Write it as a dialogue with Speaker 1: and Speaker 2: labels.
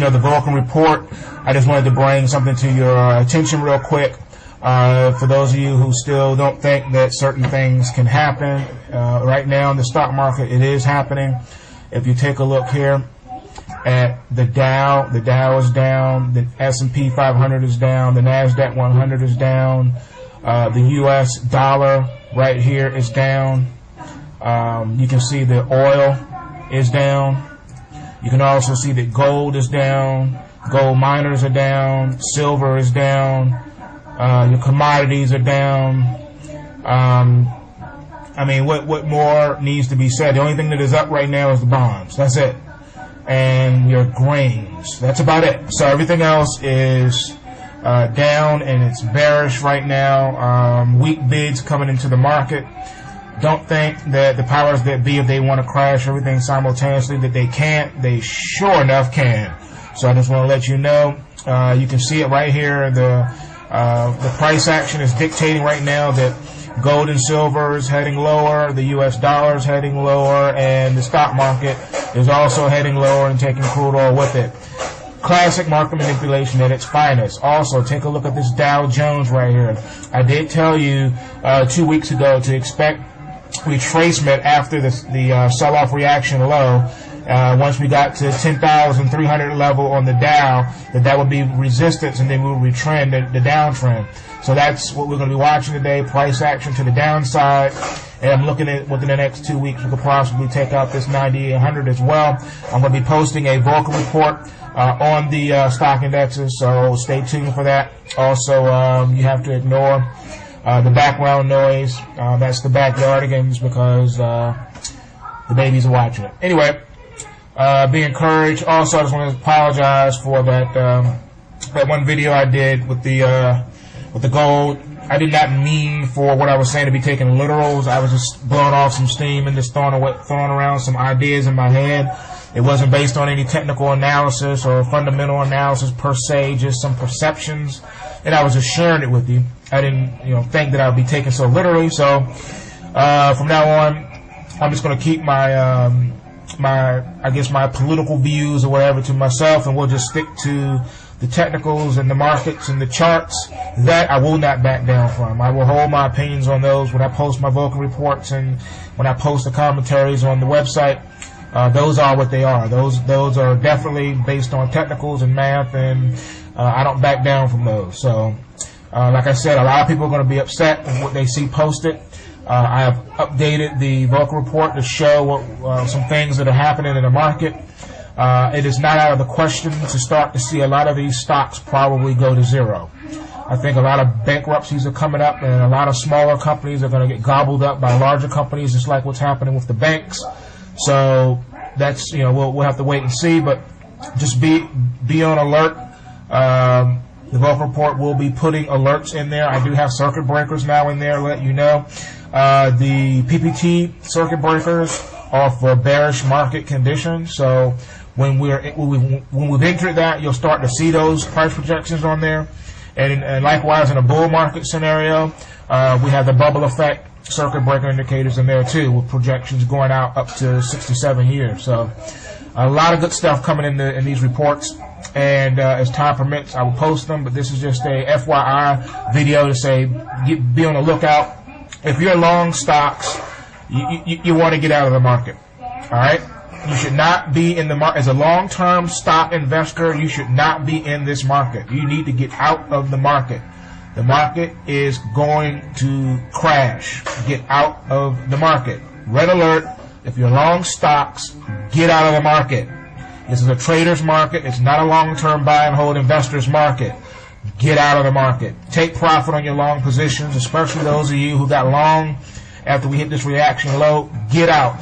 Speaker 1: continuation of the Vulcan report. I just wanted to bring something to your attention real quick. For those of you who still don't think that certain things can happen, right now in the stock market, it is happening. If you take a look here at the Dow is down, the S&P 500 is down, the NASDAQ 100 is down, the U.S. dollar right here is down. You can see the oil is down. You can also see that gold is down, gold miners are down, silver is down, your commodities are down. I mean, what more needs to be said? The only thing that is up right now is the bonds. That's it. And your grains. That's about it. So everything else is down, and it's bearish right now. Weak bids coming into the market. Don't think that the powers that be, if they want to crash everything simultaneously, that they can't. They sure enough can. So I just want to let you know. You can see it right here. The price action is dictating right now that gold and silver is heading lower, the U.S. dollar is heading lower, and the stock market is also heading lower and taking crude oil with it. Classic market manipulation at its finest. Also, take a look at this Dow Jones right here. I did tell you 2 weeks ago to expect retracement after the sell-off reaction low. Once we got to 10,300 level on the Dow, that would be resistance, and then we would retrend the downtrend. So that's what we're going to be watching today, price action to the downside. And I'm looking at within the next 2 weeks, we could possibly take out this 9,800 as well. I'm going to be posting a Vulcan report on the stock indexes, so stay tuned for that. Also, you have to ignore the background noise. That's the backyardigans, because the babies are watching it. Anyway, be encouraged. Also, I just want to apologize for that one video I did with the gold. I did not mean for what I was saying to be taken literals. I was just blowing off some steam and just throwing around some ideas in my head. It wasn't based on any technical analysis or fundamental analysis per se, just some perceptions, and I was just sharing it with you. I didn't, think that I would be taken so literally. So from now on, I'm just going to keep my my political views or whatever to myself, and we'll just stick to the technicals and the markets and the charts that I will not back down from. I will hold my opinions on those when I post my Vulcan reports and when I post the commentaries on the website. Those are what they are. Those are definitely based on technicals and math, and I don't back down from those. So, like I said, a lot of people are going to be upset with what they see posted. I have updated the Vulcan report to show some things that are happening in the market. It is not out of the question to start to see a lot of these stocks probably go to zero. I think a lot of bankruptcies are coming up, and a lot of smaller companies are going to get gobbled up by larger companies, just like what's happening with the banks. So that's, we'll have to wait and see, but just be on alert. The Vulcan report will be putting alerts in there. I do have circuit breakers now in there, let you know. The PPT circuit breakers are for bearish market conditions. So when we've entered that, you'll start to see those price projections on there. And likewise, in a bull market scenario, we have the bubble effect circuit breaker indicators in there too, with projections going out up to 67 years. So a lot of good stuff coming in these reports, and as time permits, I will post them. But this is just a FYI video to say, be on the lookout. If you're long stocks, you want to get out of the market. All right, you should not be in the market as a long-term stock investor. You should not be in this market. You need to get out of the market. The market is going to crash. Get out of the market. Red alert. If you're long stocks, get out of the market. This is a trader's market. It's not a long-term buy and hold investor's market. Get out of the market. Take profit on your long positions, especially those of you who got long after we hit this reaction low. Get out.